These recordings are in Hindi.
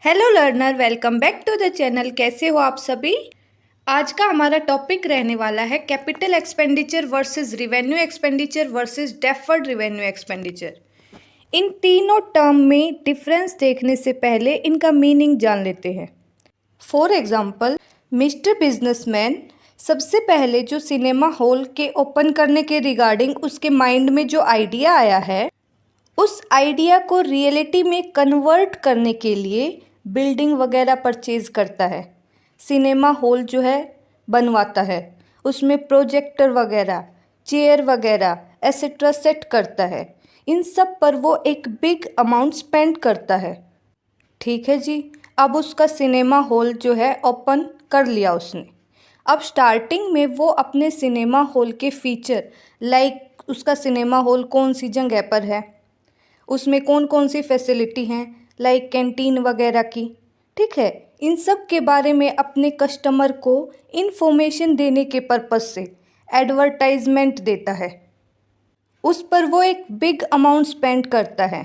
Hello learner, welcome back to the channel. कैसे हो आप सभी। आज का हमारा टॉपिक रहने वाला है capital expenditure versus revenue expenditure versus deferred revenue expenditure. इन तीनों टर्म में डिफरेंस देखने से पहले इनका मीनिंग जान लेते हैं। फॉर एग्जाम्पल, मिस्टर बिजनेसमैन सबसे पहले जो सिनेमा हॉल के ओपन करने के रिगार्डिंग उसके माइंड में जो आइडिया आया है, उस आइडिया को रियलिटी में कन्वर्ट करने के लिए बिल्डिंग वगैरह परचेज करता है, सिनेमा हॉल जो है बनवाता है, उसमें प्रोजेक्टर वगैरह, चेयर वगैरह एसेट्रा सेट करता है। इन सब पर वो एक बिग अमाउंट स्पेंड करता है। ठीक है जी। अब उसका सिनेमा हॉल जो है ओपन कर लिया उसने। अब स्टार्टिंग में वो अपने सिनेमा हॉल के फीचर, लाइक उसका सिनेमा हॉल कौन सी जगह पर है, उसमें कौन कौन सी फैसिलिटी हैं, लाइक कैंटीन वगैरह की, ठीक है, इन सब के बारे में अपने कस्टमर को इन्फॉर्मेशन देने के पर्पज़ से एडवर्टाइजमेंट देता है। उस पर वो एक बिग अमाउंट स्पेंड करता है।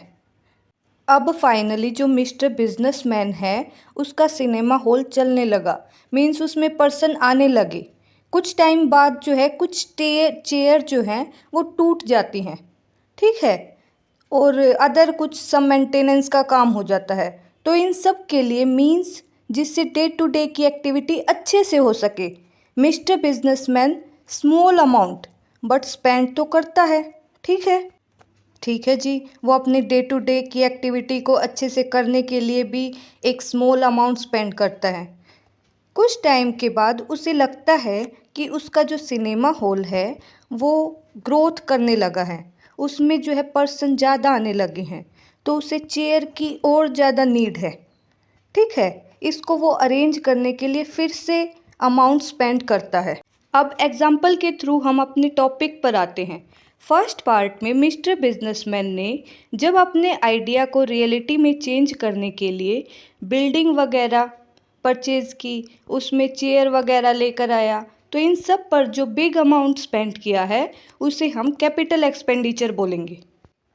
अब फाइनली जो मिस्टर बिजनेसमैन है उसका सिनेमा हॉल चलने लगा, मीन्स उसमें पर्सन आने लगे। कुछ टाइम बाद जो है कुछ चेयर जो हैं वो टूट जाती हैं, ठीक है, और अदर कुछ सब मेंटेनेंस का काम हो जाता है। तो इन सब के लिए मीन्स जिससे डे टू डे की एक्टिविटी अच्छे से हो सके, mister businessman small amount but spend तो करता है। ठीक है, ठीक है जी। वो अपने डे टू डे की एक्टिविटी को अच्छे से करने के लिए भी एक स्मॉल अमाउंट स्पेंड करता है। कुछ टाइम के बाद उसे लगता है कि उसका जो सिनेमा हॉल है वो ग्रोथ करने लगा है, उसमें जो है पर्सन ज़्यादा आने लगे हैं, तो उसे चेयर की और ज़्यादा नीड है। ठीक है, इसको वो अरेंज करने के लिए फिर से अमाउंट स्पेंड करता है। अब एग्जाम्पल के थ्रू हम अपने टॉपिक पर आते हैं। फर्स्ट पार्ट में मिस्टर बिजनेसमैन ने जब अपने आइडिया को रियलिटी में चेंज करने के लिए बिल्डिंग वगैरह परचेज़ की, उसमें चेयर वगैरह लेकर आया, तो इन सब पर जो बिग अमाउंट स्पेंड किया है उसे हम कैपिटल एक्सपेंडिचर बोलेंगे।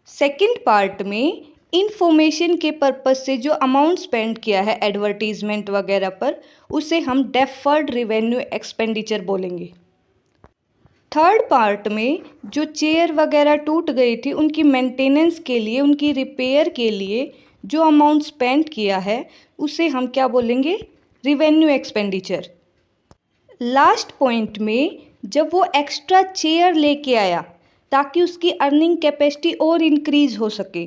सेकंड पार्ट में इंफॉर्मेशन के पर्पस से जो अमाउंट स्पेंड किया है एडवर्टीजमेंट वगैरह पर, उसे हम डेफर्ड रिवेन्यू एक्सपेंडिचर बोलेंगे। थर्ड पार्ट में जो चेयर वगैरह टूट गई थी उनकी मेंटेनेंस के लिए, उनकी रिपेयर के लिए जो अमाउंट स्पेंड किया है उसे हम क्या बोलेंगे, रिवेन्यू एक्सपेंडिचर। लास्ट पॉइंट में जब वो एक्स्ट्रा चेयर लेके आया ताकि उसकी अर्निंग कैपेसिटी और इंक्रीज़ हो सके,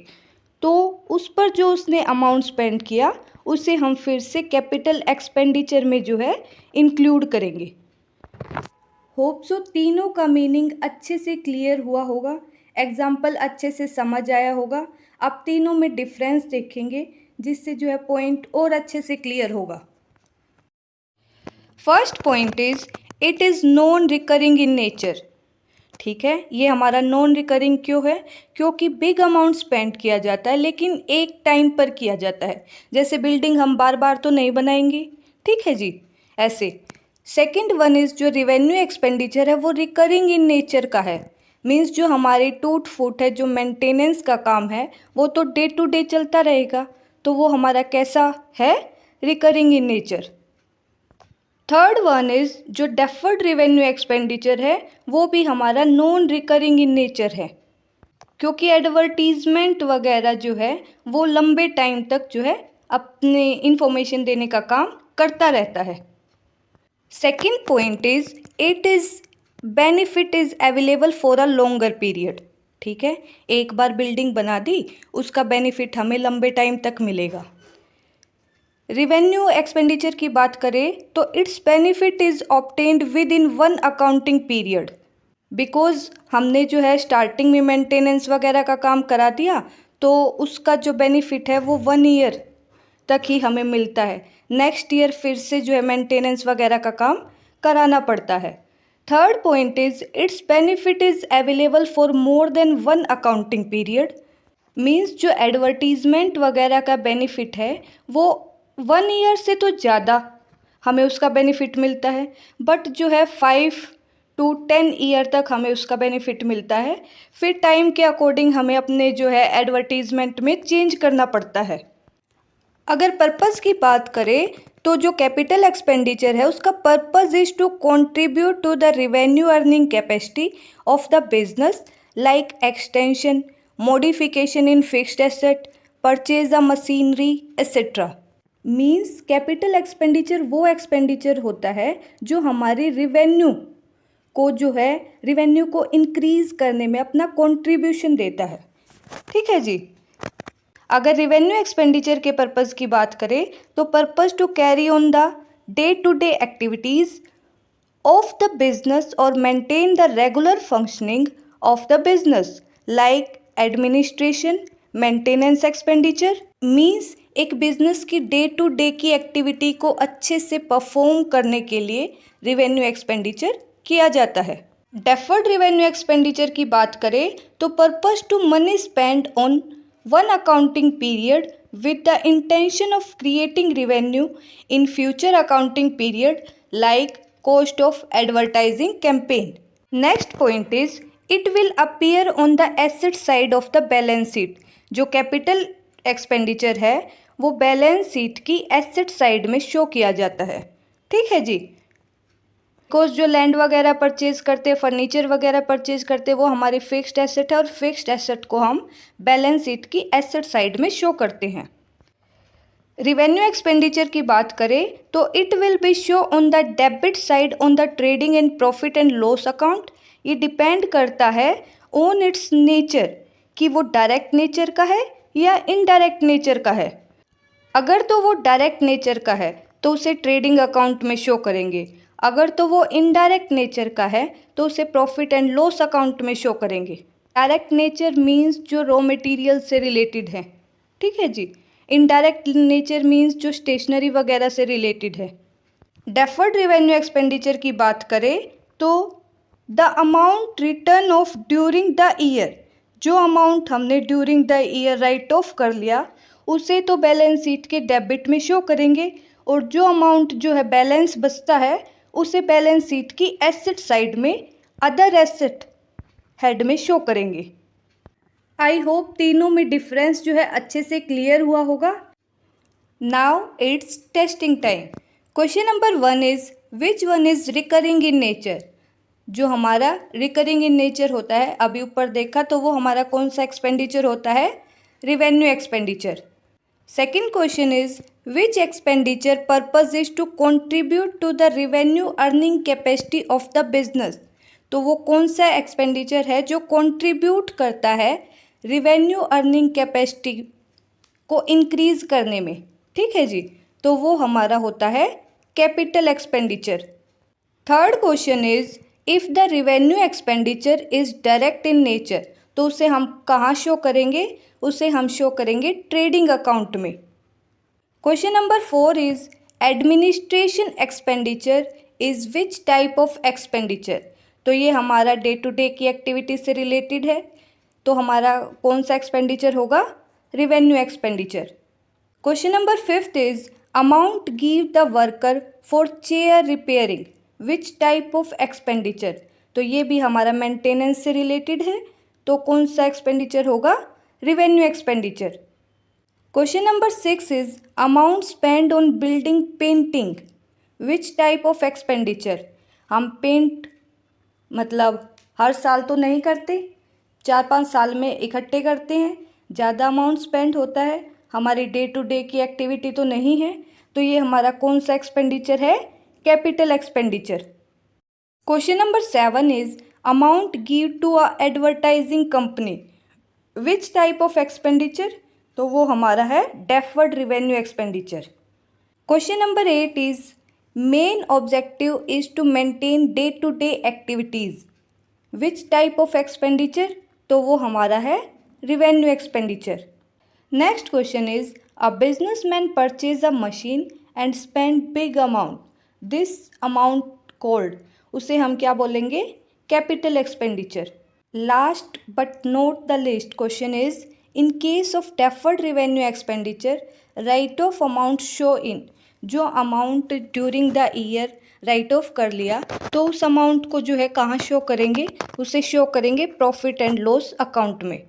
तो उस पर जो उसने अमाउंट स्पेंड किया उसे हम फिर से कैपिटल एक्सपेंडिचर में जो है इंक्लूड करेंगे। होप सो तीनों का मीनिंग अच्छे से क्लियर हुआ होगा, एग्जाम्पल अच्छे से समझ आया होगा। अब तीनों में डिफरेंस देखेंगे जिससे जो है पॉइंट और अच्छे से क्लियर होगा। First point is it is non recurring in nature. ठीक है, ये हमारा नॉन रिकरिंग क्यों है, क्योंकि बिग अमाउंट स्पेंड किया जाता है लेकिन एक टाइम पर किया जाता है। जैसे बिल्डिंग हम बार बार तो नहीं बनाएंगे, ठीक है जी, ऐसे। सेकंड वन इज़ जो रिवेन्यू एक्सपेंडिचर है वो रिकरिंग इन नेचर का है, मीन्स जो हमारी टूट फूट है, जो मेंटेनेंस का काम है वो तो डे टू डे चलता रहेगा, तो वो हमारा कैसा है, recurring in nature. Third one is जो डेफर्ड रिवेन्यू एक्सपेंडिचर है वो भी हमारा नॉन रिकरिंग इन नेचर है, क्योंकि एडवर्टीजमेंट वगैरह जो है वो लंबे टाइम तक जो है अपने इंफॉर्मेशन देने का काम करता रहता है। Second point is it is benefit is available for a longer period. ठीक है, एक बार बिल्डिंग बना दी, उसका बेनिफिट हमें लंबे टाइम तक मिलेगा। रिवेन्यू एक्सपेंडिचर की बात करें तो it's benefit is obtained with in one accounting period, because हमने जो है स्टार्टिंग में मेंटेनेंस वगैरह का काम करा दिया, तो उसका जो बेनिफिट है वो 1 ईयर तक ही हमें मिलता है। नेक्स्ट ईयर फिर से जो है मेंटेनेंस वगैरह का काम कराना पड़ता है। Third point is it's benefit is available for more than one accounting period, means जो एडवर्टीजमेंट वगैरह का बेनिफिट है वो 1 ईयर से तो ज़्यादा हमें उसका बेनिफिट मिलता है, बट जो है 5 to 10 ईयर तक हमें उसका बेनिफिट मिलता है। फिर टाइम के अकॉर्डिंग हमें अपने जो है एडवर्टीजमेंट में चेंज करना पड़ता है। अगर पर्पस की बात करें तो जो कैपिटल एक्सपेंडिचर है उसका purpose is to contribute to the revenue earning capacity of the business like extension, modification in fixed asset, purchase the machinery etcetera. Means capital expenditure वो एक्सपेंडिचर होता है जो हमारी रिवेन्यू को इंक्रीज करने में अपना कंट्रीब्यूशन देता है। ठीक है जी। अगर रिवेन्यू एक्सपेंडिचर के पर्पस की बात करें तो purpose to carry on the day to day activities of the business और maintain the regular functioning of the business like administration, maintenance expenditure. Means एक बिजनेस की डे टू डे की एक्टिविटी को अच्छे से परफॉर्म करने के लिए रिवेन्यू एक्सपेंडिचर किया जाता है। डेफर्ड रिवेन्यू एक्सपेंडिचर की बात करें तो purpose to money spend on one accounting period with the intention of creating revenue in future accounting period like cost of advertising campaign. Next point is it will appear on the asset side of the balance sheet. जो कैपिटल एक्सपेंडिचर है वो बैलेंस शीट की एसेट साइड में शो किया जाता है। ठीक है जी। बिकॉज जो लैंड वगैरह परचेज करते हैं, फर्नीचर वगैरह परचेज करते हैं, वो हमारी फिक्स्ड एसेट है और फिक्स्ड एसेट को हम बैलेंस शीट की एसेट साइड में शो करते हैं। रिवेन्यू एक्सपेंडिचर की बात करें तो it will be show on the debit side on the trading and profit and loss account. ये डिपेंड करता है ऑन इट्स नेचर कि वो डायरेक्ट नेचर का है या इनडायरेक्ट नेचर का है। अगर तो वो डायरेक्ट नेचर का है तो उसे ट्रेडिंग अकाउंट में शो करेंगे, अगर तो वो इनडायरेक्ट नेचर का है तो उसे प्रॉफिट एंड लॉस अकाउंट में शो करेंगे। डायरेक्ट नेचर मीन्स जो रॉ मटेरियल से रिलेटेड है। ठीक है जी। इनडायरेक्ट नेचर मीन्स जो स्टेशनरी वगैरह से रिलेटेड है। डेफर्ड रेवेन्यू एक्सपेंडिचर की बात करें तो the amount return of during the year, जो अमाउंट हमने during the year write off कर लिया उसे तो बैलेंस शीट के डेबिट में शो करेंगे और जो अमाउंट जो है बैलेंस बचता है उसे बैलेंस शीट की एसेट साइड में अदर एसेट हेड में शो करेंगे। आई होप तीनों में डिफरेंस जो है अच्छे से क्लियर हुआ होगा। Now it's testing time. Question number 1 is which one is recurring in nature. जो हमारा रिकरिंग इन नेचर होता है, अभी ऊपर देखा तो वो हमारा कौन सा एक्सपेंडिचर होता है, revenue expenditure. Second question is which expenditure purpose is to contribute to the revenue earning capacity of the business. तो वो कौन सा एक्सपेंडिचर है जो कंट्रीब्यूट करता है रिवेन्यू अर्निंग कैपेसिटी को इंक्रीज करने में। ठीक है जी। तो वो हमारा होता है capital expenditure. Third question is if the revenue expenditure is direct in nature, तो उसे हम कहाँ शो करेंगे, उसे हम शो करेंगे ट्रेडिंग अकाउंट में। Question number 4 is administration expenditure is which type of expenditure. तो ये हमारा डे टू डे की एक्टिविटी से रिलेटेड है, तो हमारा कौन सा एक्सपेंडिचर होगा, revenue expenditure. Question number 5 is amount give the worker for chair repairing which type of expenditure. तो ये भी हमारा मेंटेनेंस से रिलेटेड है, तो कौन सा एक्सपेंडिचर होगा, revenue expenditure. Question number 6 is amount spend on building painting which type of expenditure. हम पेंट मतलब हर साल तो नहीं करते, 4-5 साल में इकट्ठे करते हैं, ज़्यादा अमाउंट स्पेंड होता है, हमारी डे टू डे की एक्टिविटी तो नहीं है, तो ये हमारा कौन सा एक्सपेंडिचर है, capital expenditure. Question number 7 is amount give to a advertising company which type of expenditure. तो वो हमारा है deferred revenue expenditure. Question number 8 is main objective is to maintain day to day activities which type of expenditure. तो वो हमारा है revenue expenditure. Next question is a businessman purchase a machine and spend big amount, this amount called, उसे हम क्या बोलेंगे, capital expenditure. Last but not the least question is in case of deferred revenue expenditure write off amount show in. जो amount during the year write off कर लिया तो उस अमाउंट को जो है कहाँ शो करेंगे, उसे शो करेंगे प्रॉफिट एंड लॉस अकाउंट में।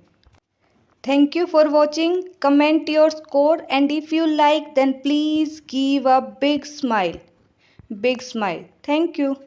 Thank you for watching. Comment your score, and if you like, then please give a big smile. Big smile. Thank you.